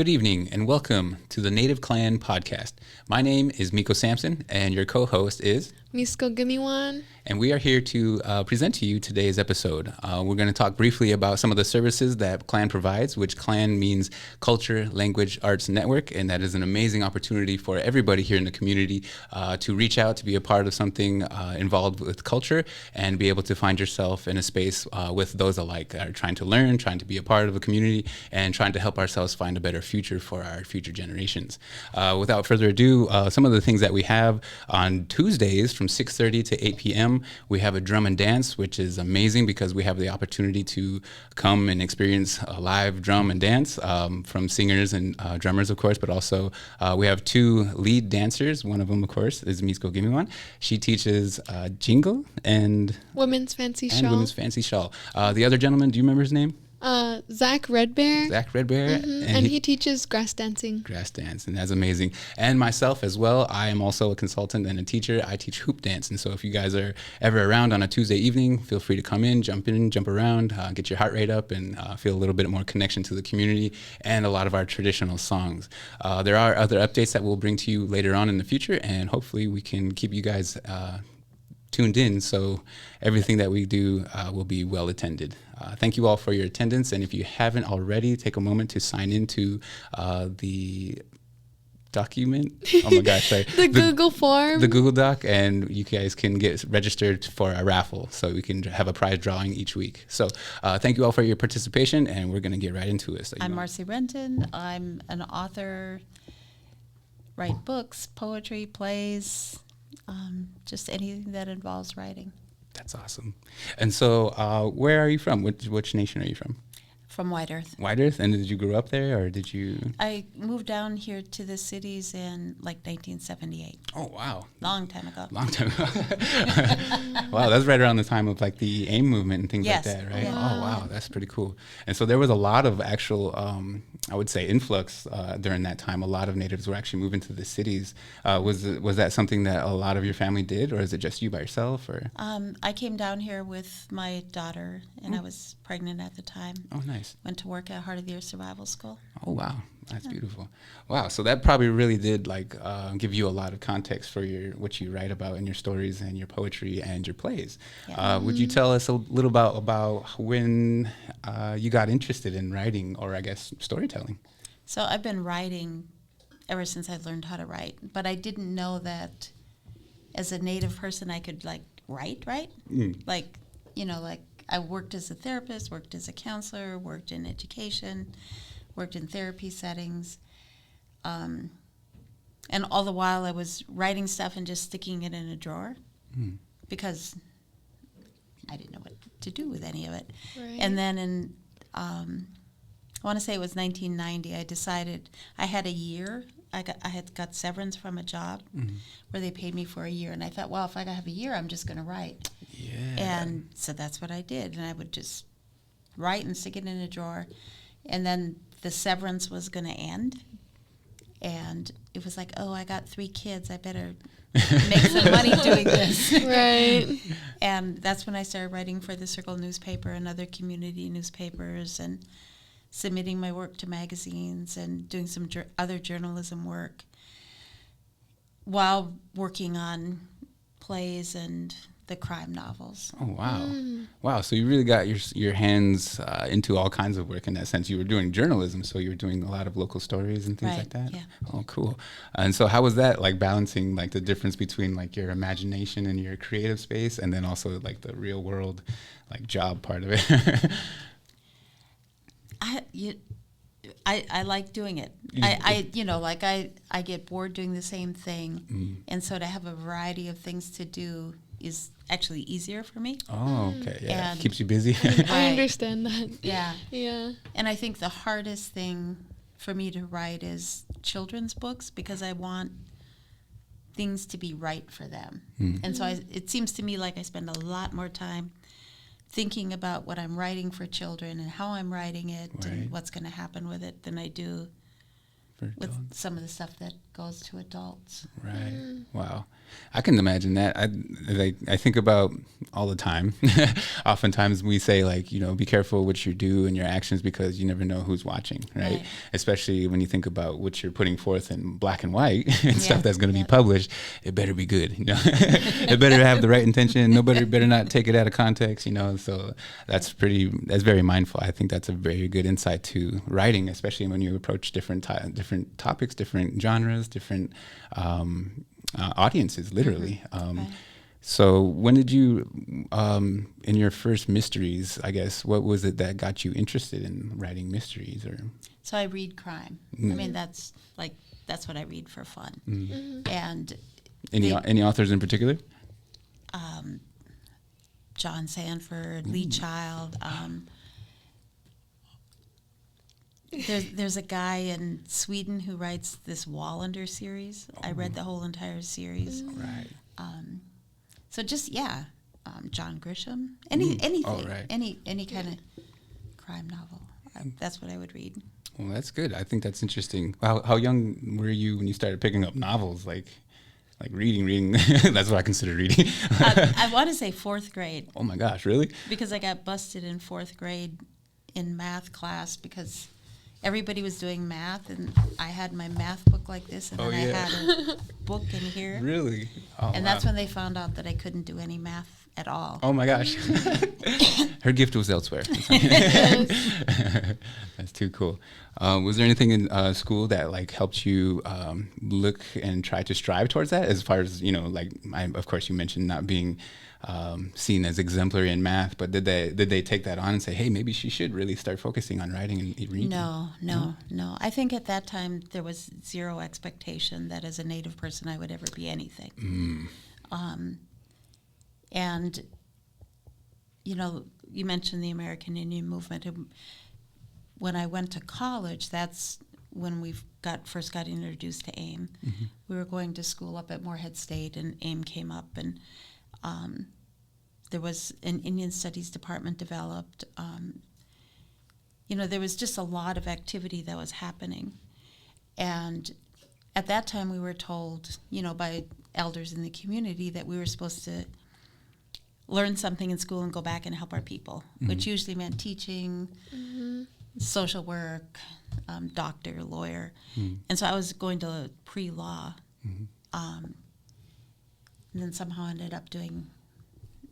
Good evening and welcome to the Native Clan podcast. My name is Miko Sampson and your co-host is Misko Gimiwan. And we are here to present to you today's episode. We're going to talk briefly about some of the services that CLAN provides, which CLAN means Culture, Language, Arts Network, and that is an amazing opportunity for everybody here in the community to reach out, to be a part of something involved with culture, and be able to find yourself in a space with those alike that are trying to learn, trying to be a part of a community, and trying to help ourselves find a better future for our future generations. Without further ado, some of the things that we have on Tuesdays from 6:30 to 8 p.m., we have a drum and dance, which is amazing because we have the opportunity to come and experience a live drum and dance from singers and drummers, of course, but also we have two lead dancers. One of them, of course, is Misko Gimiwan. She teaches jingle and Women's Fancy Shawl. Women's Fancy Shawl. The other gentleman, do you remember his name? Zach Redbear. Zach Redbear. Mm-hmm. And he teaches grass dancing. Grass dance, and that's amazing. And myself as well. I am also a consultant and a teacher. I teach hoop dance, and so if you guys are ever around on a Tuesday evening, feel free to come in, jump around, get your heart rate up, and feel a little bit more connection to the community and a lot of our traditional songs. There are other updates that we'll bring to you later on in the future, and hopefully we can keep you guys tuned in so everything that we do will be well attended. Thank you all for your attendance, and if you haven't already, take a moment to sign into the document. Oh my gosh, sorry. the Google form. The Google Doc, and you guys can get registered for a raffle so we can have a prize drawing each week. So thank you all for your participation, and we're going to get right into it. So I'm Marcie Rendon. I'm an author, write books, poetry, plays, just anything that involves writing. That's awesome. And so where are you from? Which nation are you from? From White Earth. White Earth? And did you grow up there, or did you? I moved down here to the cities in like 1978. Oh, wow. Long time ago. Long time ago. Wow, that's right around the time of like the AIM movement and things Yes. like that, right? Yeah. Oh, wow, that's pretty cool. And so there was a lot of actual, I would say, influx during that time. A lot of natives were actually moving to the cities. Was that something that a lot of your family did, or is it just you by yourself? Or I came down here with my daughter, and I was pregnant at the time. Oh, nice. Went to work at Heart of the Earth Survival School. Oh, wow. That's beautiful. Wow. So that probably really did give you a lot of context for what you write about in your stories and your poetry and your plays. Yeah. Would you tell us a little about when you got interested in writing, or I guess storytelling? So I've been writing ever since I learned how to write, but I didn't know that as a Native person I could write. Like I worked as a therapist, worked as a counselor, worked in education, worked in therapy settings. And all the while I was writing stuff and just sticking it in a drawer because I didn't know what to do with any of it. Right. And then in, I want to say it was 1990, I decided I had a year. I had got severance from a job where they paid me for a year. And I thought, well, if I have a year, I'm just going to write. Yeah. And so that's what I did. And I would just write and stick it in a drawer. And then the severance was going to end. And it was like, oh, I got 3 kids. I better make some money doing this. Right. And that's when I started writing for the Circle newspaper and other community newspapers and submitting my work to magazines and doing some other journalism work while working on plays and the crime novels. Oh, wow. Wow. So you really got your hands into all kinds of work in that sense. You were doing journalism, so you were doing a lot of local stories and things Right, like that? yeah. Oh, cool. And so how was that, balancing, the difference between, your imagination and your creative space and then also, the real world, job part of it? I like doing it. I get bored doing the same thing, and so to have a variety of things to do is actually easier for me. Oh, okay. Yeah. And keeps you busy. I understand that. Yeah. Yeah. And I think the hardest thing for me to write is children's books because I want things to be right for them. And so it seems to me like I spend a lot more time thinking about what I'm writing for children and how I'm writing it and what's going to happen with it than I do For with adults. some of the stuff that goes to adults. Right. Wow. I can imagine that. I think about all the time. Oftentimes we say, like, you know, be careful what you do and your actions because you never know who's watching, right? Especially when you think about what you're putting forth in black and white and stuff that's going to be published. It better be good, you know. It better have the right intention. Nobody better not take it out of context, you know. So that's very mindful. I think that's a very good insight to writing, especially when you approach different topics, different genres, different audiences, literally. So when did you, in your first mysteries, I guess, what was it that got you interested in writing mysteries? Or So I read crime. I mean, that's what I read for fun. And any authors in particular? John Sanford, Lee Child. There's a guy in Sweden who writes this Wallander series. I read the whole entire series. Right. So just John Grisham, anything, any kind of crime novel. That's what I would read. Well, that's good. I think that's interesting. How young were you when you started picking up novels? Like reading. That's what I consider reading. I want to say 4th grade. Oh my gosh, really? Because I got busted in 4th grade in math class because everybody was doing math, and I had my math book like this, and then I had a book in here. Really? Oh, and that's when they found out that I couldn't do any math at all. Oh my gosh. Her gift was elsewhere. That's too cool. Was there anything in school that like helped you look and try to strive towards that? As far as, you know, like of course you mentioned not being seen as exemplary in math, but did they take that on and say, hey, maybe she should really start focusing on writing and reading? No. I think at that time there was zero expectation that as a Native person I would ever be anything. And, you know, you mentioned the American Indian movement. When I went to college, that's when we first got introduced to AIM. We were going to school up at Morehead State, and AIM came up, and there was an Indian Studies department developed. You know, there was just a lot of activity that was happening. And at that time we were told, you know, by elders in the community that we were supposed to learn something in school and go back and help our people, which usually meant teaching, social work, doctor, lawyer. And so I was going to pre-law, and then somehow ended up doing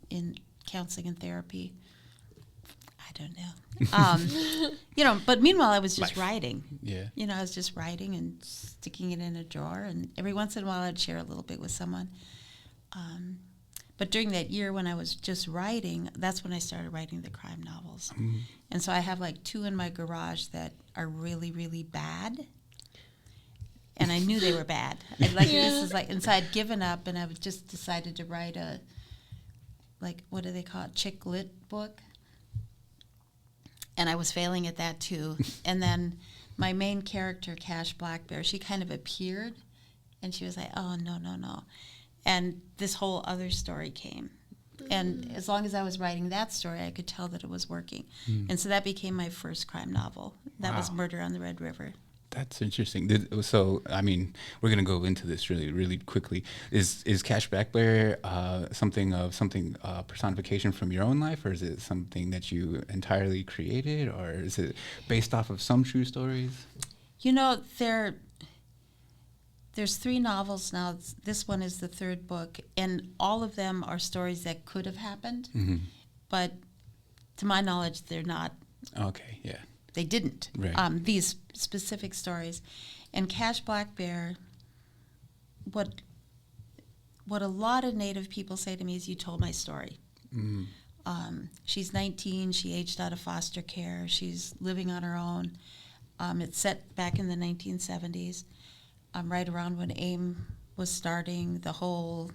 in counseling and therapy. I don't know. You know, but meanwhile I was just writing. Yeah. You know, I was just writing and sticking it in a drawer, and every once in a while I'd share a little bit with someone. But during that year when I was just writing, that's when I started writing the crime novels. And so I have like 2 in my garage that are really, really bad. And I knew they were bad. This is like, and so I'd given up, and I just decided to write a, like, what do they call it, chick lit book. And I was failing at that too. And then my main character, Cash Black Bear, she kind of appeared, and she was like, oh, no. And this whole other story came. And as long as I was writing that story, I could tell that it was working. And so that became my first crime novel. That was Murder on the Red River. That's interesting. So, I mean, we're going to go into this really, really quickly. Is Cash Black Bear something personification from your own life, or is it something that you entirely created, or is it based off of some true stories? You know, there's 3 novels now. This one is the 3rd book, and all of them are stories that could have happened, but to my knowledge, they're not. Okay, yeah. They didn't. Right. These specific stories. And Cash Black Bear, what a lot of Native people say to me is, you told my story. She's 19. She aged out of foster care. She's living on her own. It's set back in the 1970s, right around when AIM was starting, the whole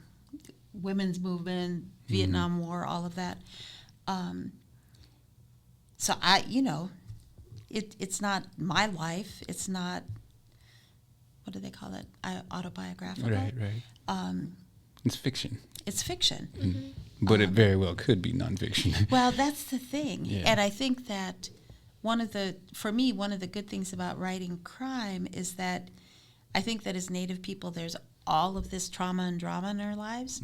women's movement, Vietnam War, all of that. So it's not my life. It's not, what do they call it? Autobiographical. Right. It's fiction. It's fiction. But it very well could be nonfiction. Well, that's the thing. Yeah. And I think that for me, one of the good things about writing crime is that I think that as Native people, there's all of this trauma and drama in our lives.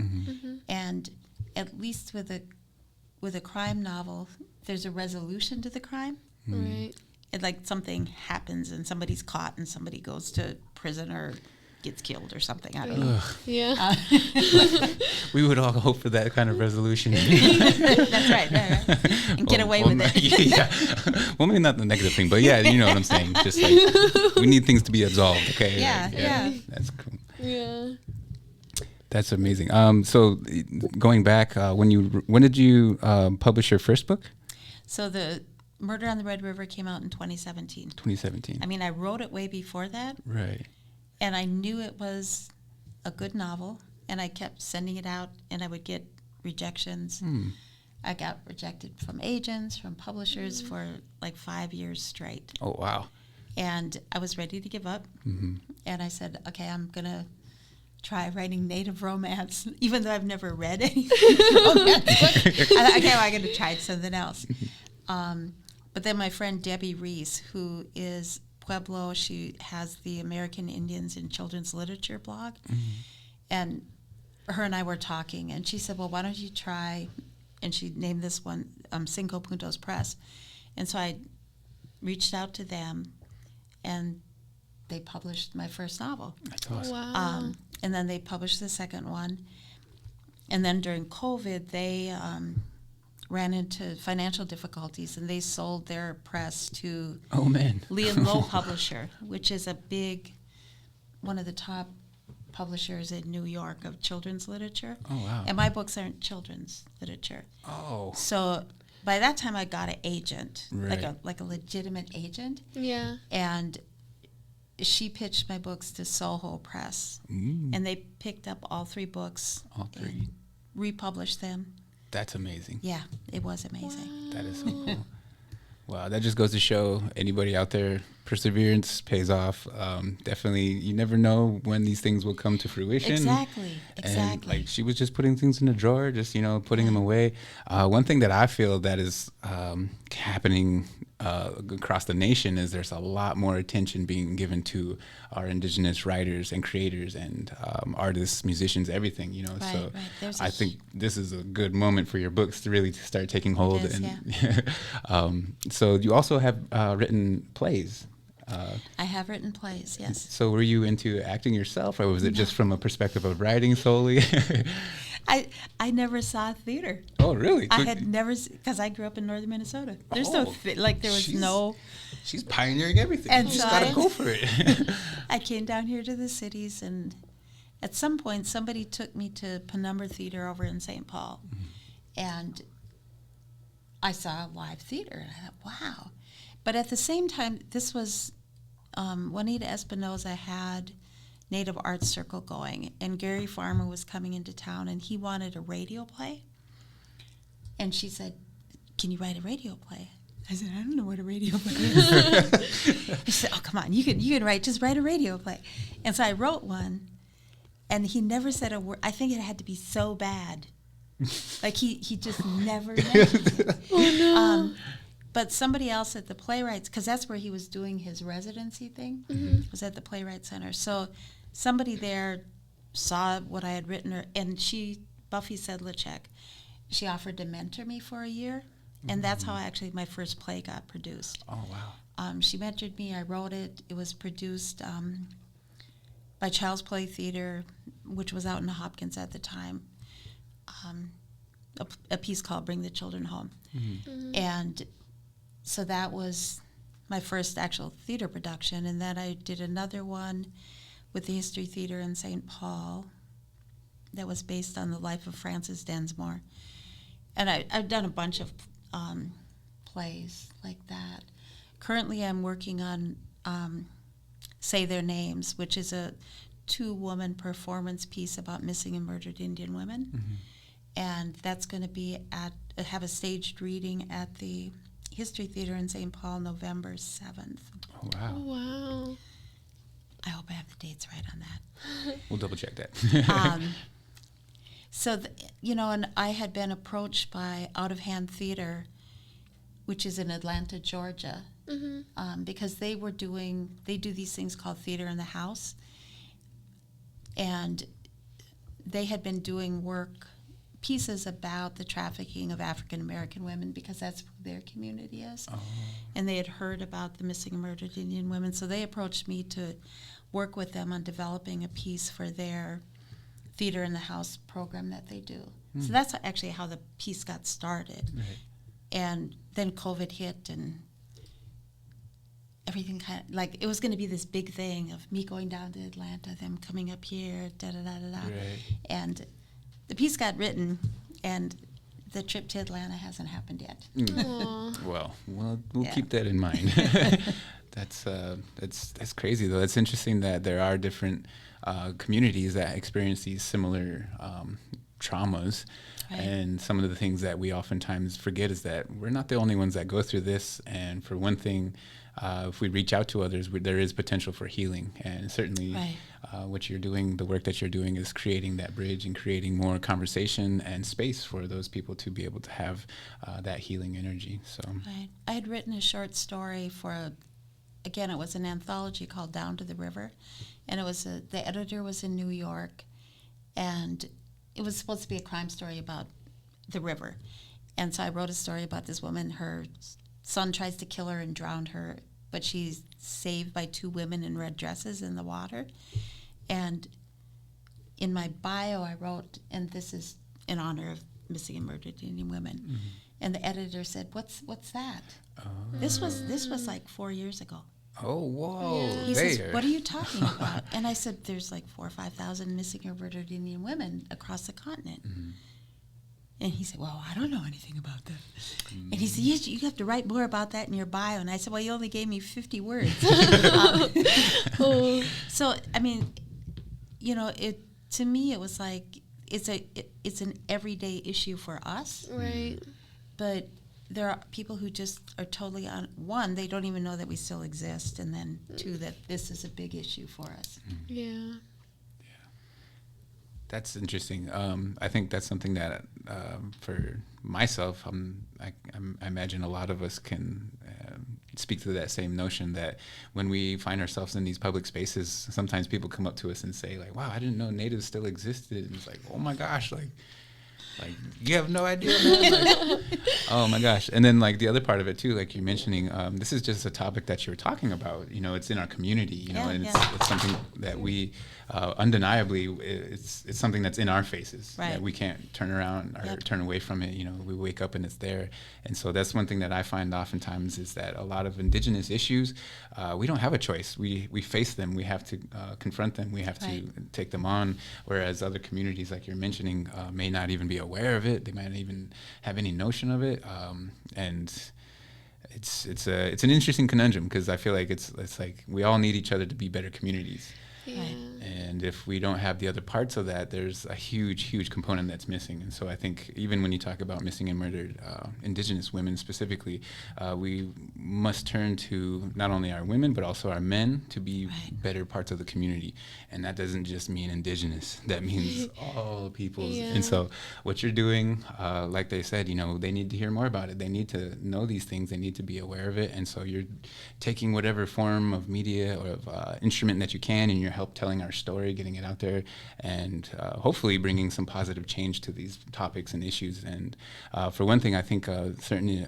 And at least with a crime novel, there's a resolution to the crime. Right. It, like something happens and somebody's caught and somebody goes to prison or gets killed or something. I don't know. Yeah. We would all hope for that kind of resolution. That's right. And get away with it. Yeah. Well, maybe not the negative thing, but yeah, you know what I'm saying. Just like, we need things to be absolved, okay? Yeah, yeah. That's cool. Yeah. That's amazing. So going back, when did you publish your first book? So the Murder on the Red River came out in 2017. 2017. I mean, I wrote it way before that. Right. And I knew it was a good novel, and I kept sending it out, and I would get rejections. I got rejected from agents, from publishers for like 5 years straight. Oh, wow. And I was ready to give up. And I said, okay, I'm going to try writing Native romance, even though I've never read any romance book. Okay, well, I'm going to try something else. But then my friend Debbie Reese, who is Pueblo, she has the American Indians in Children's Literature blog. And her and I were talking, and she said, well, why don't you try, and she named this one Cinco Puntos Press. And so I reached out to them, and they published my first novel. That's awesome. Wow. And then they published the second one. And then during COVID, they ran into financial difficulties, and they sold their press to Lee and Low Publisher, which is one of the top publishers in New York of children's literature. Oh, wow. And my books aren't children's literature. Oh. So by that time, I got an agent, Right. like a legitimate agent, Yeah. and she pitched my books to Soho Press, and they picked up all 3 books, All 3. and republished them. That's amazing. Yeah, it was amazing. That is so cool. Wow, that just goes to show anybody out there, perseverance pays off. Definitely, you never know when these things will come to fruition. Exactly. And like she was just putting things in a drawer, just putting them away. One thing that I feel that is happening across the nation is there's a lot more attention being given to our indigenous writers and creators and artists, musicians, everything. So right. I think this is a good moment for your books to really start taking hold. It is, So you also have written plays. I have written plays, yes. So were you into acting yourself, or was it just from a perspective of writing solely? I never saw theater. Oh, really? I had never, because I grew up in northern Minnesota. There's no She's pioneering everything. And you so just gotta I- go for it. I came down here to the cities, and at some point somebody took me to Penumbra Theater over in St. Paul, and I saw live theater, and I thought, wow. But at the same time, this was Juanita Espinoza had Native Arts Circle going, and Gary Farmer was coming into town, and he wanted a radio play. And she said, can you write a radio play? I said, I don't know what a radio play is. She said, oh, come on, you can write a radio play. And so I wrote one, and he never said a word. I think it had to be so bad. Like he just never mentioned it. Oh, no. But somebody else at the Playwrights, because that's where he was doing his residency thing, was at the Playwright Center. So somebody there saw what I had written, and Buffy Sedlacek, she offered to mentor me for a year, and that's how actually my first play got produced. Oh, wow. She mentored me, I wrote it, it was produced by Child's Play Theater, which was out in Hopkins at the time, a piece called Bring the Children Home. And so that was my first actual theater production, and then I did another one with the History Theater in St. Paul that was based on the life of Frances Densmore. And I've done a bunch of plays like that. Currently I'm working on Say Their Names, which is a 2-woman performance piece about missing and murdered Indian women. And that's going to have a staged reading at the History Theater in St. Paul, November 7th. Oh, wow. Oh, wow. I hope I have the dates right on that. We'll double check that. So, and I had been approached by Out of Hand Theater, which is in Atlanta, Georgia, because they do these things called Theater in the House, and they had been doing pieces about the trafficking of African American women because that's who their community is. Oh. And they had heard about the missing and murdered Indian women, so they approached me to work with them on developing a piece for their Theater in the House program that they do. So that's actually how the piece got started. Right. And then COVID hit, and everything kind of, like, it was going to be this big thing of me going down to Atlanta, them coming up here, da-da-da-da-da. Right. And the piece got written, and the trip to Atlanta hasn't happened yet. Aw. Well, we'll Yeah. keep that in mind. That's crazy though. It's interesting that there are different communities that experience these similar traumas. Right. And some of the things that we oftentimes forget is that we're not the only ones that go through this. And for one thing, if we reach out to others, there is potential for healing. And certainly Right. what you're doing, the work that you're doing is creating that bridge and creating more conversation and space for those people to be able to have that healing energy. So Right. I had written a short story for again, it was an anthology called Down to the River, and it was the editor was in New York, and it was supposed to be a crime story about the river. And so I wrote a story about this woman. Her son tries to kill her and drown her, but she's saved by two women in red dresses in the water. And in my bio, I wrote, and this is in honor of missing and murdered Indian women. And the editor said, "What's that?" This was like 4 years ago. oh, whoa, Yeah. He there. says, "What are you talking about?" And I said, "There's like 4,000 or 5,000 missing or murdered Indian women across the continent." And he said, "Well, I don't know anything about that." And he said, "You have to write more about that in your bio." And I said, "Well, you only gave me 50 words." Oh. So, I mean, to me, it was like it's an everyday issue for us, Right. but there are people who just are totally on one, they don't even know that we still exist, and then two, that this is a big issue for us. Yeah. That's interesting. I think that's something that, for myself, I imagine a lot of us can speak to that same notion that when we find ourselves in these public spaces, sometimes people come up to us and say, like, "Wow, I didn't know natives still existed." And it's like, "Oh my gosh, like you have no idea, man." Like, oh my gosh. And then like the other part of it too, like you're mentioning, this is just a topic that you're talking about. It's in our community, and it's something that we undeniably it's something that's in our faces Right. that we can't turn around or turn away from it. We wake up and it's there. And so that's one thing that I find oftentimes is that a lot of indigenous issues, we don't have a choice. We face them. We have to confront them. We have to take them on. Whereas other communities, like you're mentioning, may not even be aware of it. They might not even have any notion of it. And it's an interesting conundrum because I feel like it's like we all need each other to be better communities. Yeah. And if we don't have the other parts of that, there's a huge component that's missing. And so I think even when you talk about missing and murdered indigenous women specifically, we must turn to not only our women, but also our men to be better parts of the community. And that doesn't just mean indigenous. That means all peoples. Yeah. And so what you're doing, like they said, they need to hear more about it. They need to know these things. They need to be aware of it. And so you're taking whatever form of media or of instrument that you can, and you're help telling our story, getting it out there, and hopefully bringing some positive change to these topics and issues. And for one thing, I think certainly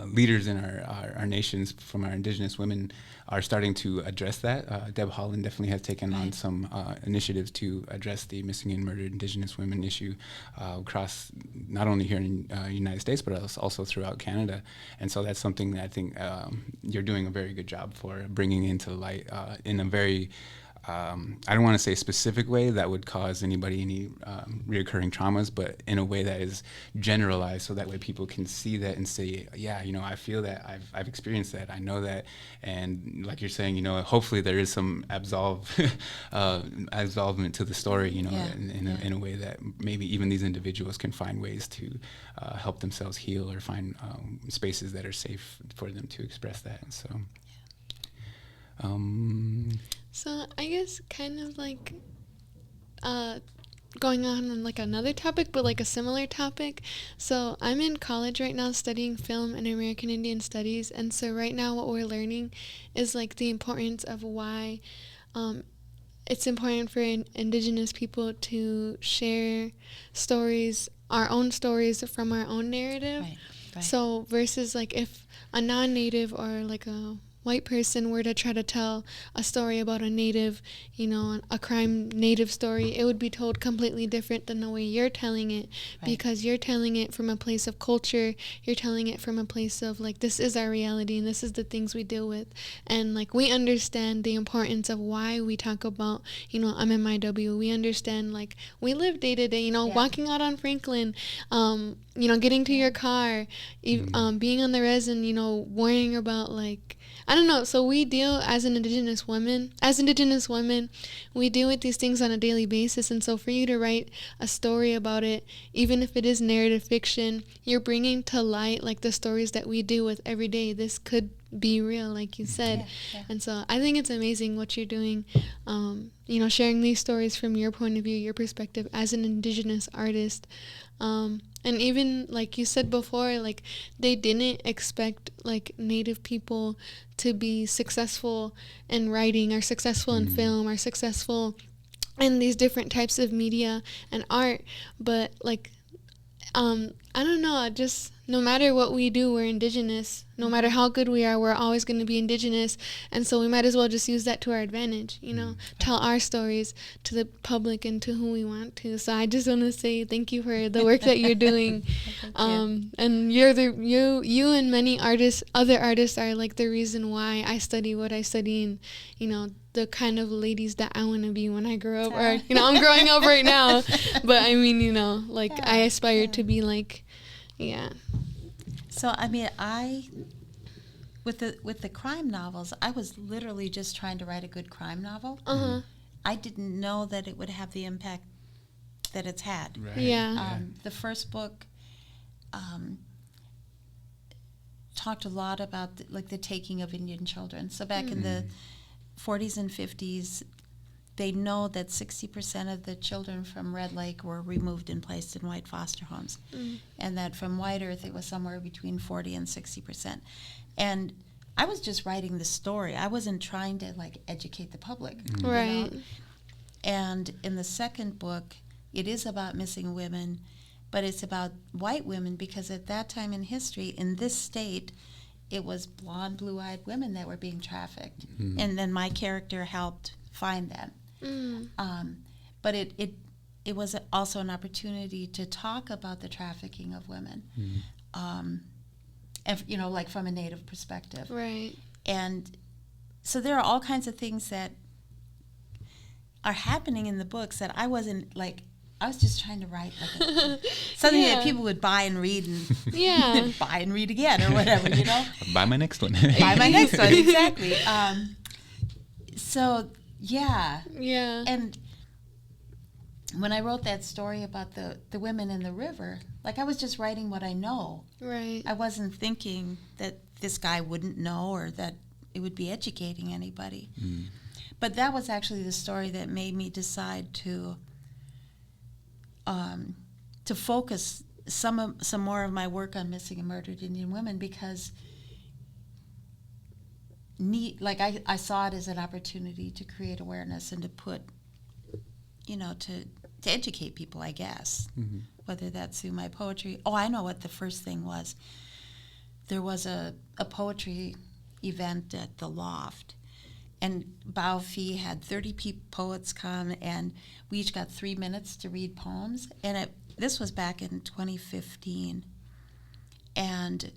leaders in our nations from our indigenous women are starting to address that. Deb Haaland definitely has taken on some initiatives to address the missing and murdered indigenous women issue across not only here in the United States, but also throughout Canada. And so that's something that I think you're doing a very good job for bringing into light in a very I don't want to say a specific way that would cause anybody any reoccurring traumas, but in a way that is generalized, so that way people can see that and say, yeah, I feel that, I've experienced that, I know that, and like you're saying, hopefully there is some absolvement to the story, in a way that maybe even these individuals can find ways to help themselves heal or find spaces that are safe for them to express that. And so. So I guess kind of like going on like another topic, but like a similar topic. So I'm in college right now studying film and American Indian Studies, and so right now what we're learning is like the importance of why it's important for Indigenous people to share stories, our own stories from our own narrative. Right. So versus like if a non-native or like a white person were to try to tell a story about a native, a crime native story, it would be told completely different than the way you're telling it, because you're telling it from a place of culture. You're telling it from a place of like, this is our reality and this is the things we deal with. And like, we understand the importance of why we talk about, MMIW. We understand like we live day to day, walking out on Franklin, getting to your car, being on the res and, worrying about like, I don't know. So we deal as Indigenous women, we deal with these things on a daily basis. And so for you to write a story about it, even if it is narrative fiction, you're bringing to light like the stories that we deal with every day. This could be real, like you said. Yeah. And so I think it's amazing what you're doing, sharing these stories from your point of view, your perspective as an Indigenous artist. And even like you said before, like they didn't expect like Native people to be successful in writing or successful in film or successful in these different types of media and art. But like, I don't know, just no matter what we do, we're Indigenous. No matter how good we are, we're always going to be Indigenous. And so we might as well just use that to our advantage, tell our stories to the public and to who we want to. So I just want to say thank you for the work that you're doing. And you and many other artists are like the reason why I study what I study, and, the kind of ladies that I want to be when I grow up. Or, I'm growing up right now. But I mean, I aspire to be like, yeah. So I mean, with the crime novels, I was literally just trying to write a good crime novel. I didn't know that it would have the impact that it's had. Right. Yeah. The first book talked a lot about the taking of Indian children. So back in the 40s and 50s, they know that 60% of the children from Red Lake were removed and placed in white foster homes, and that from White Earth it was somewhere between 40 and 60%. And I was just writing the story. I wasn't trying to educate the public. Right. And in the second book, it is about missing women, but it's about white women, because at that time in history, in this state, it was blonde, blue-eyed women that were being trafficked. And then my character helped find them. But it was also an opportunity to talk about the trafficking of women, and, from a Native perspective. Right. And so there are all kinds of things that are happening in the books that I wasn't I was just trying to write something that people would buy and read and buy and read again or whatever, Buy my next one. Buy my next one, exactly. So, yeah. Yeah. And when I wrote that story about the women in the river, I was just writing what I know. Right. I wasn't thinking that this guy wouldn't know or that it would be educating anybody. But that was actually the story that made me decide to focus some more of my work on missing and murdered Indian women, because I saw it as an opportunity to create awareness and to put, to educate people, I guess, whether that's through my poetry. Oh, I know what the first thing was. There was a poetry event at the Loft, and Bao Phi had 30 poets come, and we each got 3 minutes to read poems. And this was back in 2015. And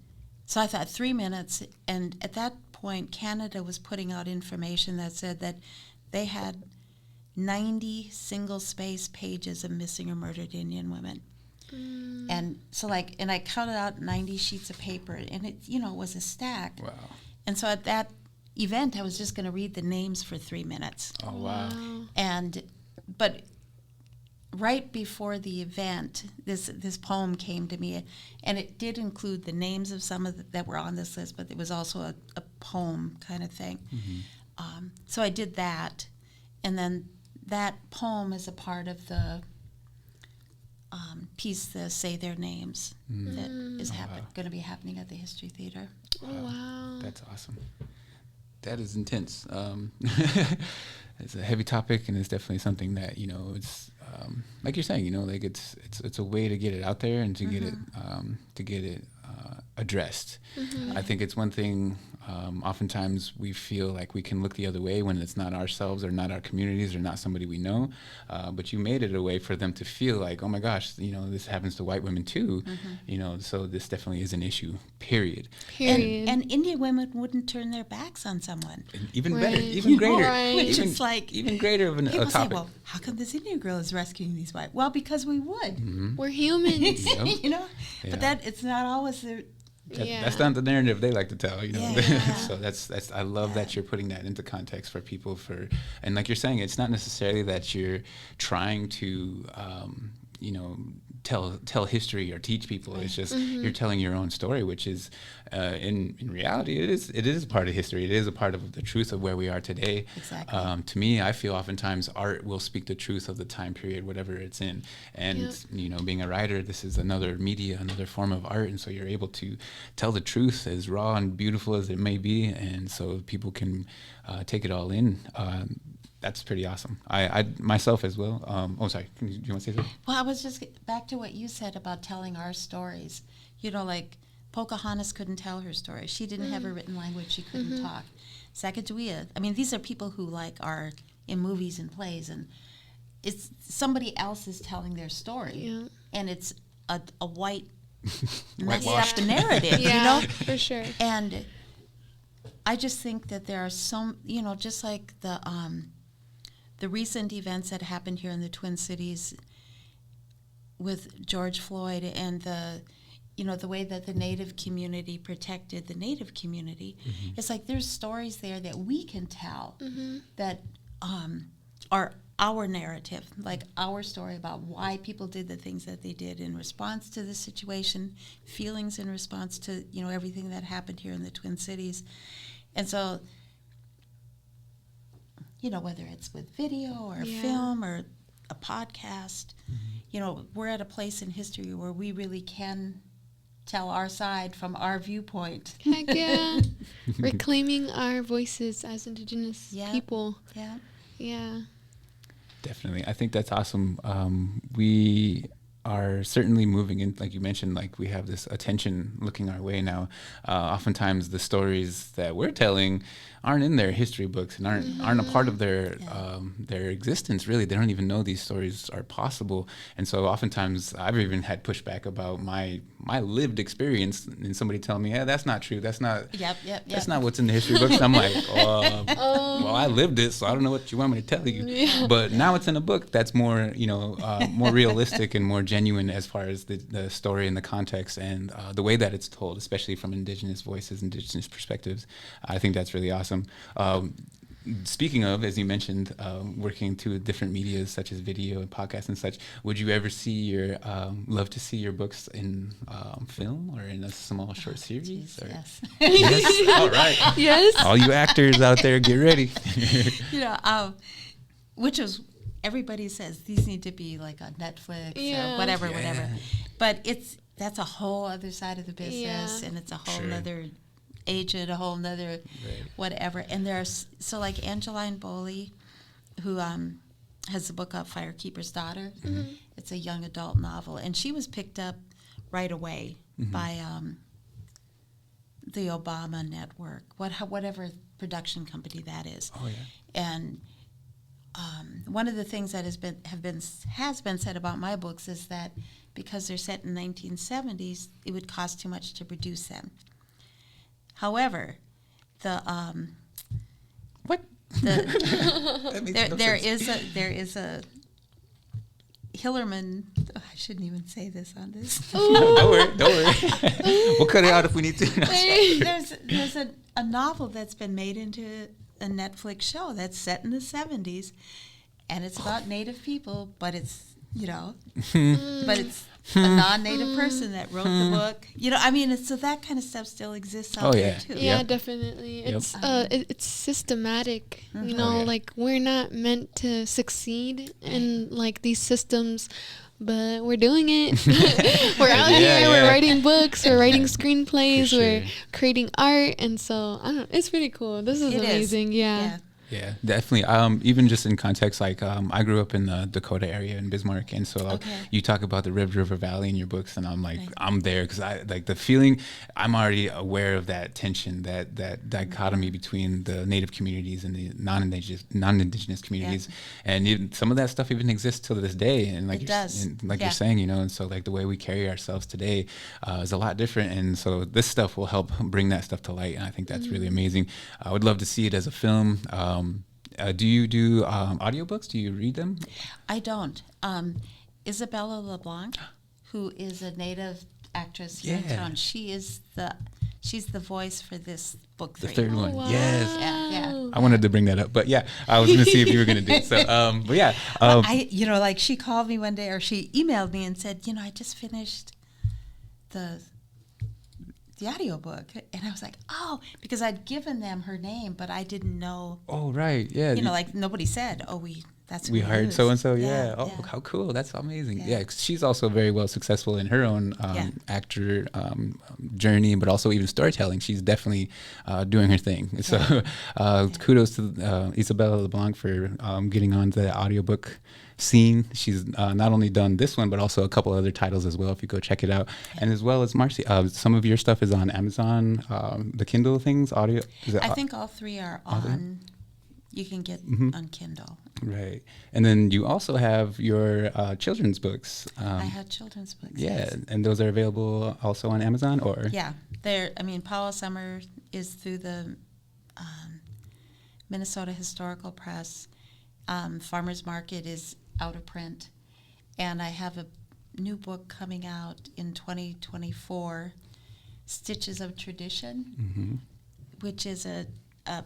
so I thought 3 minutes, and at that point, Canada was putting out information that said that they had 90 single-space pages of missing or murdered Indian women. And so, and I counted out 90 sheets of paper, and it, was a stack. Wow. And so at that event, I was just going to read the names for 3 minutes. Oh, wow. But right before the event, this poem came to me, and it did include the names of some that were on this list, but it was also a poem kind of thing. So I did that, and then that poem is a part of the piece, the Say Their Names, that is wow. going to be happening at the History Theater. Wow. That's awesome. That is intense. It's a heavy topic, and it's definitely something that, you know, it's like you're saying, you know, like it's a way to get it out there and to get it addressed. I think it's one thing. Oftentimes we feel like we can look the other way when it's not ourselves or not our communities or not somebody we know. But you made it a way for them to feel like, oh my gosh, you know, this happens to white women too. You know, so this definitely is an issue. Period. And Indian women wouldn't turn their backs on someone. And even better, even greater, Which is like even greater of a people topic. say, well, how come this Indian girl is rescuing these white? Well, because we would. We're humans. You know, Yeah. but that it's not always the. That's not the narrative they like to tell, you know. Yeah. So that's I love that you're putting that into context for people and like you're saying, it's not necessarily that you're trying to you know, tell history or teach people. It's just you're telling your own story, which is in reality it is a part of history. It is a part of the truth of where we are today. Exactly. To me, I feel oftentimes art will speak the truth of the time period, whatever it's in. And you know, being a writer, this is another media, another form of art, and so you're able to tell the truth as raw and beautiful as it may be, and so people can take it all in. That's pretty awesome. I myself as well. Sorry. Do you want to say something? Well, I was just back to what you said about telling our stories. You know, like Pocahontas couldn't tell her story. She didn't have a written language. She couldn't talk. Sacagawea. I mean, these are people who like are in movies and plays, and it's somebody else is telling their story, and it's a white messed up narrative. You know, for sure. And I just think that there are some, you know, just like the recent events that happened here in the Twin Cities with George Floyd and the way that the Native community protected the Native community. It's like there's stories there that we can tell that are our narrative, like our story about why people did the things that they did in response to the situation, feelings in response to, you know, everything that happened here in the Twin Cities. And so, you know, whether it's with video or film or a podcast, you know, we're at a place in history where we really can tell our side from our viewpoint. Heck yeah. Reclaiming our voices as Indigenous people. Yeah. Yeah. Definitely. I think that's awesome. We are certainly moving in, like you mentioned, like we have this attention looking our way now. Oftentimes the stories that we're telling aren't in their history books and aren't a part of their existence, really. They don't even know these stories are possible. And so oftentimes I've even had pushback about my lived experience and somebody telling me, hey, that's not true. That's not that's not what's in the history books. And I'm like, well, I lived it, so I don't know what you want me to tell you. Yeah. But now it's in a book that's more, you know, more realistic and more genuine as far as the story and the context and the way that it's told, especially from Indigenous voices, Indigenous perspectives. I think that's really awesome. Speaking of, as you mentioned, working to different medias such as video and podcasts and such, would you ever love to see your books in film or in a small short series? Geez, or? yes. Yes? All right. Yes. All you actors out there, get ready. You know, which is, everybody says these need to be like on Netflix or whatever. But that's a whole other side of the business, and it's a whole other agent, a whole nother whatever. And there's, so like Angeline Boley, who has the book out, Firekeeper's Daughter. It's a young adult novel, and she was picked up right away by the Obama Network, whatever production company that is. Oh yeah. And one of the things that has been said about my books is that because they're set in 1970s, it would cost too much to produce them. However, there is a Hillerman. Oh, I shouldn't even say this on this. Don't worry. We'll cut it out if we need to. There's a novel that's been made into a Netflix show that's set in the 70s, and it's about Native people, but it's, you know, but it's a non-Native person that wrote the book. You know, I mean, so that kind of stuff still exists out there too. Yeah, definitely. It's it's systematic. You know, like we're not meant to succeed in like these systems but we're doing it. We're out here. We're writing books. We're writing screenplays. Sure. We're creating art, and so I don't know, it's pretty cool. This is amazing. Yeah. Yeah, definitely. Even just in context, like I grew up in the Dakota area in Bismarck, and so you talk about the Red River Valley in your books, and I'm like, I'm there because I like the feeling. I'm already aware of that tension, that dichotomy between the Native communities and the non-indigenous communities, and even, some of that stuff even exists to this day. And like you're saying, you know, and so like the way we carry ourselves today is a lot different, and so this stuff will help bring that stuff to light, and I think that's really amazing. I would love to see it as a film. Do you do audiobooks? Do you read them? I don't. Isabella LeBlanc, who is a Native actress here in town, she's the voice for this book 3. The third one. Wow. Yes. Yeah. I wanted to bring that up, but I was going to see if you were going to do it. So, but yeah. I, like she called me one day, or she emailed me and said, I just finished the audiobook, and I was like, because I'd given them her name, but I didn't know. Oh, right, yeah. Like nobody said, we hired so and so. Yeah. Yeah. How cool! That's amazing. Yeah, 'cause she's also very well successful in her own actor journey, but also even storytelling. She's definitely doing her thing. So, kudos to Isabella LeBlanc for getting on the audiobook scene. She's not only done this one, but also a couple other titles as well, if you go check it out. And as well as Marcie, some of your stuff is on Amazon, the Kindle things, audio. I think all 3 are on. You can get on Kindle. Right. And then you also have your children's books. I have children's books. Yeah, Yes. and those are available also on Amazon, or? Yeah. Paula Summer is through the Minnesota Historical Press. Farmers Market is out of print, and I have a new book coming out in 2024, Stitches of Tradition, which is a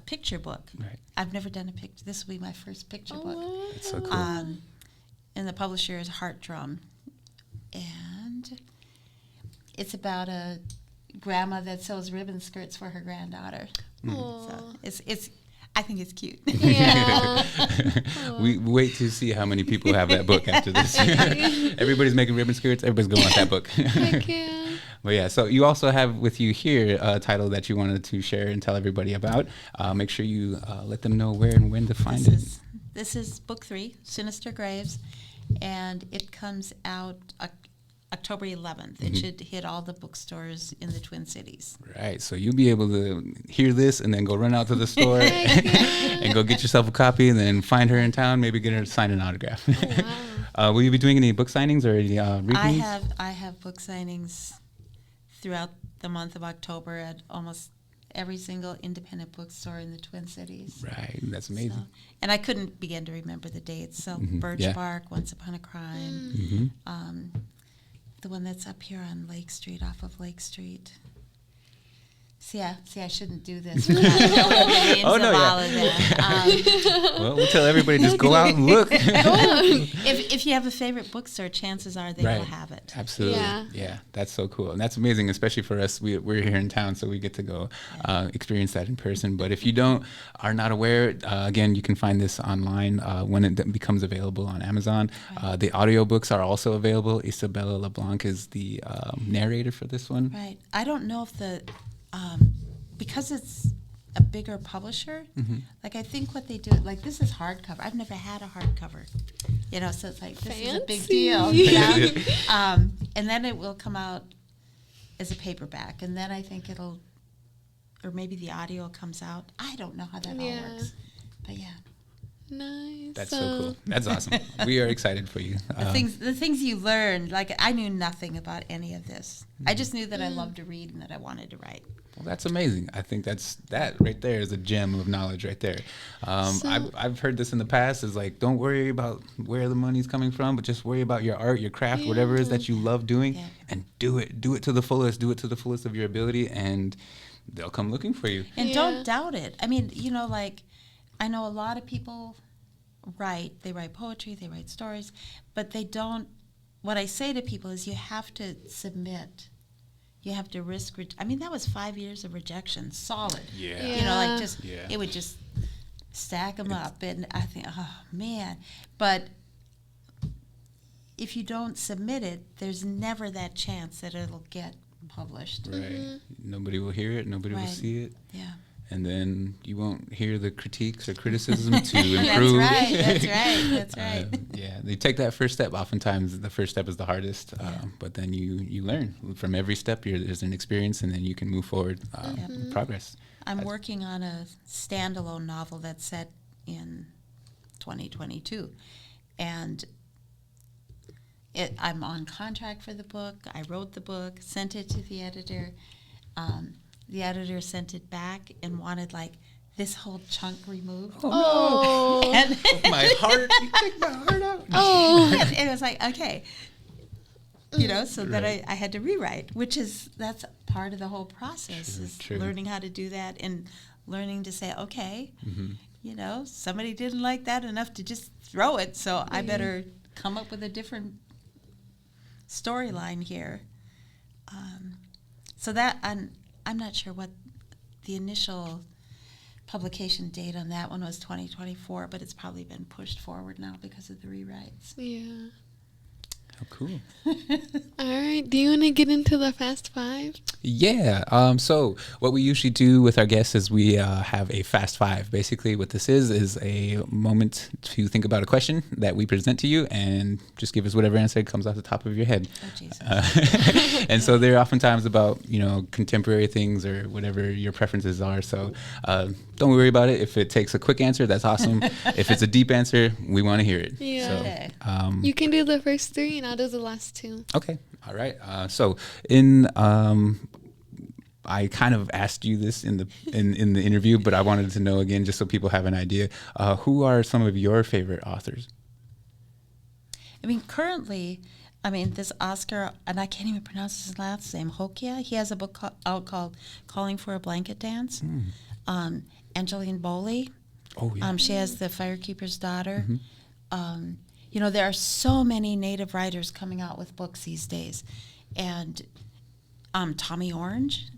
picture book. Right. I've never done a picture. This will be my first picture book. Wow. That's so cool. And the publisher is Heart Drum, and it's about a grandma that sews ribbon skirts for her granddaughter. So it's I think it's cute. Yeah. We wait to see how many people have that book after this. Everybody's making ribbon skirts. Everybody's going with that book. Heck yeah. But yeah, so you also have with you here a title that you wanted to share and tell everybody about. Make sure you let them know where and when to find it. This is book 3, Sinister Graves, and it comes out October 11th. It should hit all the bookstores in the Twin Cities. Right, so you'll be able to hear this and then go run out to the store and go get yourself a copy, and then find her in town, maybe get her to sign an autograph. Wow. Will you be doing any book signings or any readings? I have book signings throughout the month of October at almost every single independent bookstore in the Twin Cities. Right, that's amazing. So, and I couldn't begin to remember the dates. So Birch Bark, Once Upon a Crime, the one that's up here on Lake Street, off of Lake Street. See, I shouldn't do this. Without knowing the names of all of them. Well, we'll tell everybody, just go out and look. If you have a favorite bookstore, chances are they will have it. Absolutely. Yeah, that's so cool. And that's amazing, especially for us. We're here in town, so we get to go experience that in person. But if you are not aware, again, you can find this online when it becomes available on Amazon. Right. The audiobooks are also available. Isabella LeBlanc is the narrator for this one. Right. I don't know if because it's a bigger publisher, like I think what they do, like this is hardcover. I've never had a hardcover, so it's like this is a big deal. And then it will come out as a paperback, and then I think or maybe the audio comes out. I don't know how that all works, but yeah. Nice. That's so cool. That's awesome. We are excited for you. The things you learn, like I knew nothing about any of this. I just knew that I loved to read and that I wanted to write. Well, that's amazing. I think that right there is a gem of knowledge right there. I've heard this in the past, is like, don't worry about where the money's coming from, but just worry about your art, your craft, whatever it is that you love doing, and do it to the fullest. Do it to the fullest of your ability, and they'll come looking for you. And don't doubt it. I mean, like, I know a lot of people they write poetry, they write stories, but they don't. What I say to people is you have to submit. You have to risk. That was 5 years of rejection, solid. Yeah. It would just stack them up, and I think, oh man. But if you don't submit it, there's never that chance that it'll get published. Right. Nobody will hear it. Nobody will see it. Yeah. And then you won't hear the critiques or criticism to improve. That's right. Yeah, they take that first step. Oftentimes, the first step is the hardest, but then you learn from every step. There's an experience, and then you can move forward, with progress. I'm working on a standalone novel that's set in 2022, and I'm on contract for the book. I wrote the book, sent it to the editor. The editor sent it back and wanted like this whole chunk removed. Oh, no. And My heart, you take my heart out. Oh, and it was like, okay, so that I had to rewrite, that's part of the whole process, is learning how to do that and learning to say, okay, somebody didn't like that enough to just throw it, so I better come up with a different storyline here. So that, I'm not sure what the initial publication date on that one was, 2024, but it's probably been pushed forward now because of the rewrites. yeah. How cool. All right. Do you want to get into the Fast Five? Yeah. So what we usually do with our guests is we have a Fast Five. Basically, what this is a moment to think about a question that we present to you and just give us whatever answer comes off the top of your head. Oh, Jesus. And so they're oftentimes about, contemporary things or whatever your preferences are. So don't worry about it. If it takes a quick answer, that's awesome. If it's a deep answer, we want to hear it. Yeah. So, Okay. You can do the first three, and I'll do the last two. Okay. All right. So I kind of asked you this in the interview, but I wanted to know again, just so people have an idea. Who are some of your favorite authors? I mean, currently, this Oscar, and I can't even pronounce his last name, Hokia, he has a book out called Calling for a Blanket Dance. Angeline Boley, Oh, yeah. she has The Firekeeper's Daughter. There are so many Native writers coming out with books these days. And Tommy Orange,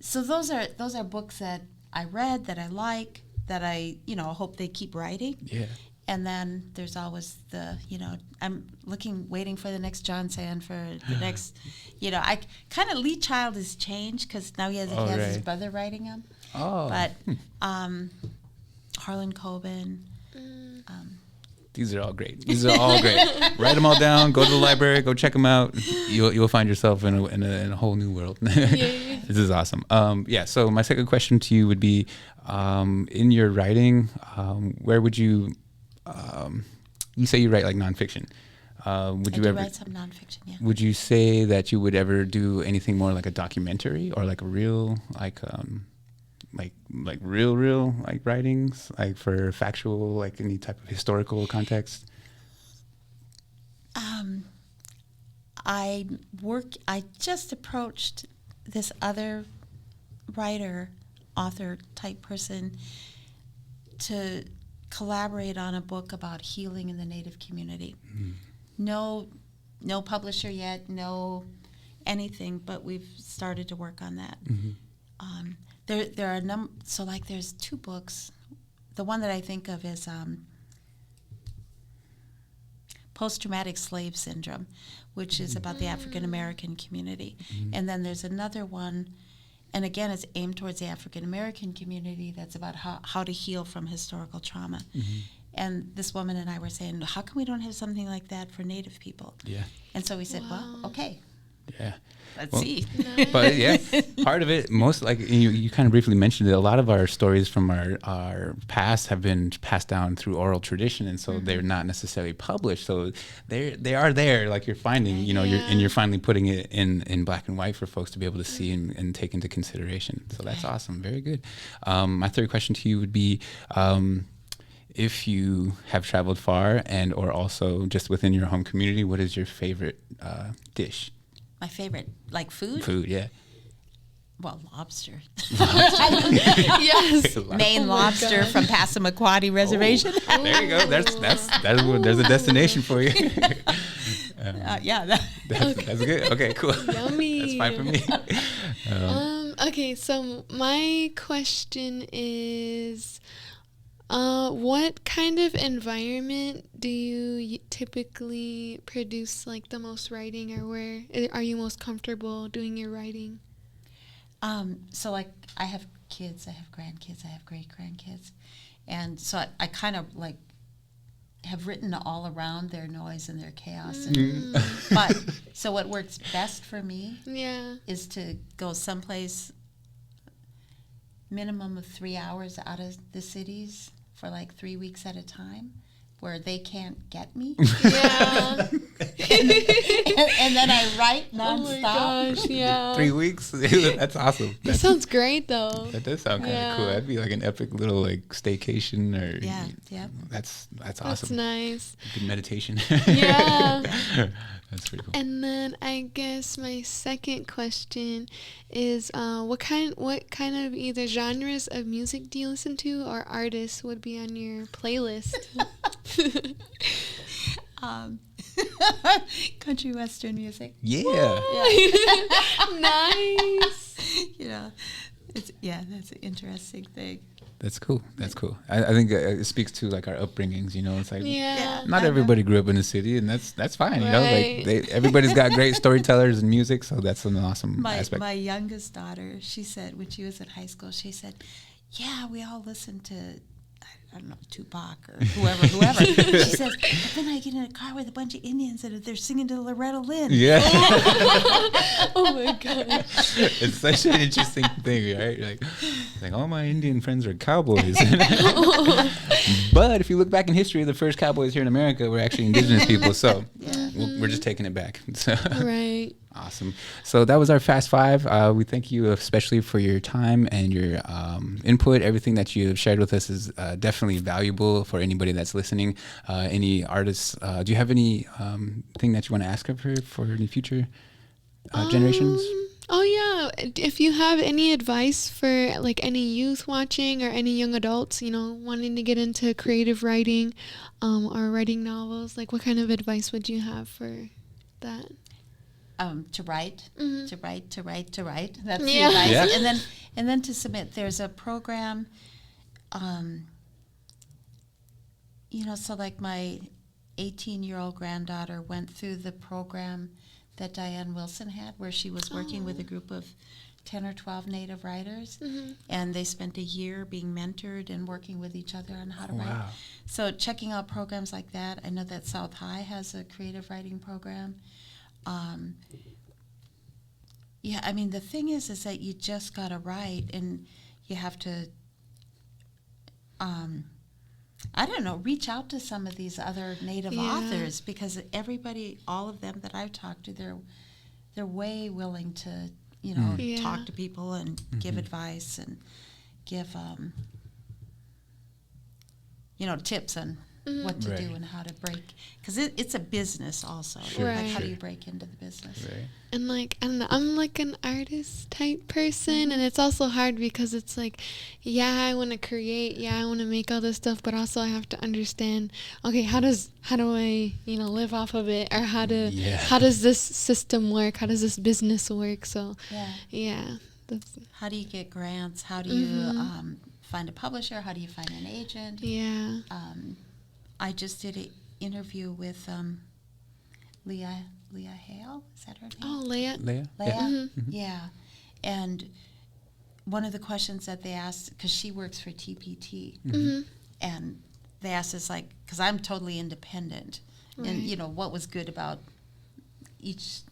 so those are books that I read, that I like, that I hope they keep writing. Yeah. And then there's always I'm waiting for the next John Sanford, the next, I kind of, Lee Child has changed because now he has his brother writing him. Oh. But Harlan Coben. These are all great. Write them all down. Go to the library. Go check them out. You'll find yourself in a whole new world. This is awesome. So my second question to you would be, in your writing, where would you? You say you write like nonfiction. Would you ever write some nonfiction? Yeah. Would you say that you would ever do anything more like a documentary or like a real like real like writings, like for factual, like any type of historical context? I just approached this other writer, author type person to collaborate on a book about healing in the Native community. No publisher yet, no anything, but we've started to work on that. There are there's two books. The one that I think of is Post-Traumatic Slave Syndrome, which is about the African American community. And then there's another one, and again it's aimed towards the African American community, that's about how to heal from historical trauma. And this woman and I were saying, how come we don't have something like that for Native people? Yeah. And so we said, well, okay. Yeah. Let's see. But yeah, part of it, most like you kind of briefly mentioned it, a lot of our stories from our past have been passed down through oral tradition, and so they're not necessarily published. So they are there, like you're finding, you're finally putting it in black and white for folks to be able to see and take into consideration. So that's awesome. Very good. My third question to you would be, if you have traveled far and or also just within your home community, what is your favorite dish? My favorite, like food? Food, yeah. Well, lobster. Yes. Maine lobster from Passamaquoddy Reservation. Oh, there you go. There's a destination for you. Yeah. That's good. Okay, cool. Yummy. That's fine for me. Okay, so my question is, What kind of environment do you typically produce like the most writing, or where are you most comfortable doing your writing? So like I have kids, I have grandkids, I have great grandkids, and so I kind of like have written all around their noise and their chaos. But so what works best for me is to go someplace minimum of 3 hours out of the cities for like 3 weeks at a time, where they can't get me. Yeah. and then I write nonstop. Oh my gosh, yeah. 3 weeks? That's awesome. That sounds great, though. That does sound kind of cool. That'd be like an epic little like staycation, or That's awesome. That's nice. Good meditation. Yeah. That's pretty cool. And then I guess my second question is, what kind of either genres of music do you listen to, or artists would be on your playlist? Country western music. Yeah. Nice. That's an interesting thing. That's cool. I think it speaks to like our upbringings. It's like not I everybody grew up in the city, and that's fine. Like everybody's got great storytellers in music, so that's an awesome aspect. My youngest daughter, she said when she was in high school, she said, "Yeah, we all listened to." I don't know, Tupac or whoever. She says, but then I get in a car with a bunch of Indians and they're singing to Loretta Lynn. Yeah. Oh my gosh. It's such an interesting thing, right? Like all my Indian friends are cowboys. But if you look back in history, the first cowboys here in America were actually indigenous people. So we're just taking it back. So. Right. Awesome. So that was our Fast Five. We thank you especially for your time and your input. Everything that you have shared with us is definitely valuable for anybody that's listening. Any artists, do you have any thing that you want to ask of her for any future generations? Oh yeah, if you have any advice for like any youth watching or any young adults, wanting to get into creative writing or writing novels, like what kind of advice would you have for that? To write. That's the advice. Yeah. And then to submit. There's a program, so like my 18-year-old granddaughter went through the program that Diane Wilson had, where she was working with a group of 10 or 12 Native writers, and they spent a year being mentored and working with each other on how to write. So checking out programs like that. I know that South High has a creative writing program. The thing is that you just got to write, and you have to, reach out to some of these other Native authors, because all of them that I've talked to, they're way willing to, talk to people and give advice and give, tips on what to do and how to break, because it's a business also. How do you break into the business? Right. And like, I don't know, I'm like an artist type person, and it's also hard because it's like, I want to create, I want to make all this stuff, but also I have to understand, okay, how do I, live off of it, or how does this system work? How does this business work? So, how do you get grants? How do you find a publisher? How do you find an agent? Yeah. I just did an interview with Leah Hale. Is that her name? Oh, Leah. Yeah. And one of the questions that they asked, because she works for TPT, and they asked us, like, because I'm totally independent, and what was good about each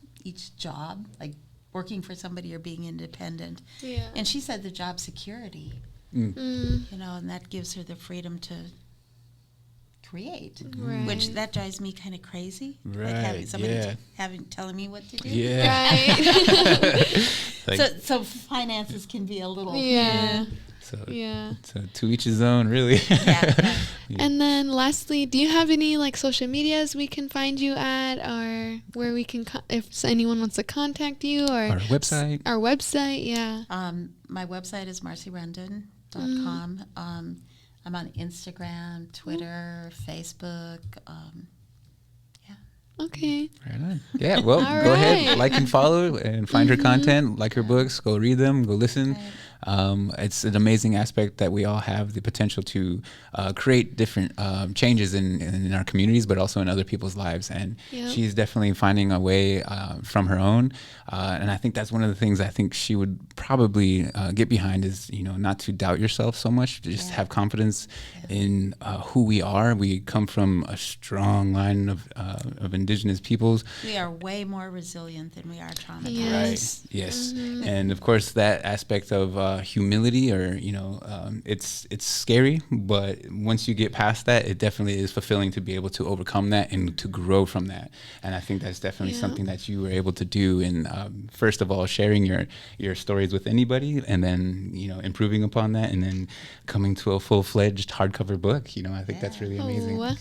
job, like working for somebody or being independent. Yeah. And she said the job security, and that gives her the freedom to create, which that drives me kind of crazy. Right. Like having somebody telling me what to do. Yeah. Right. So finances can be a little So to each his own, really. And then lastly, do you have any like social medias we can find you at, or where we can if anyone wants to contact you, or our website? Our website, my website is marcierendon.com. I'm on Instagram, Twitter, Facebook. Okay. Right on. Yeah, well, go ahead, like and follow, and find her content, like her books, go read them, go listen. It's an amazing aspect that we all have the potential to create different changes in our communities, but also in other people's lives. And Yep. she's definitely finding a way from her own. And I think that's one of the things I think she would probably get behind is, not to doubt yourself so much, just have confidence in who we are. We come from a strong line of indigenous peoples. We are way more resilient than we are traumatized. Yes. Right. Yes. And of course, that aspect of humility, or it's scary, but once you get past that, it definitely is fulfilling to be able to overcome that and to grow from that. And I think that's definitely something that you were able to do. In first of all, sharing your stories with anybody, and then improving upon that, and then coming to a full-fledged hardcover book. I think that's really amazing. Oh.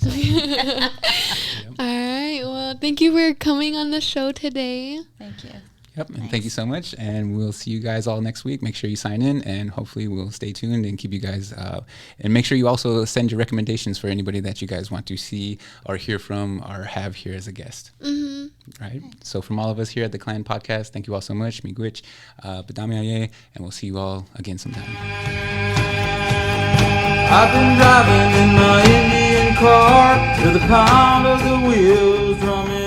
All right. Well, thank you for coming on the show today. Thank you. Yep, and thank you so much, and we'll see you guys all next week. Make sure you sign in, and hopefully we'll stay tuned and keep you guys, and make sure you also send your recommendations for anybody that you guys want to see or hear from or have here as a guest. Right? So from all of us here at the Clan Podcast, thank you all so much. Miigwech, Badamiaye, and we'll see you all again sometime. I've been driving in my Indian car to the pound of the wheels drumming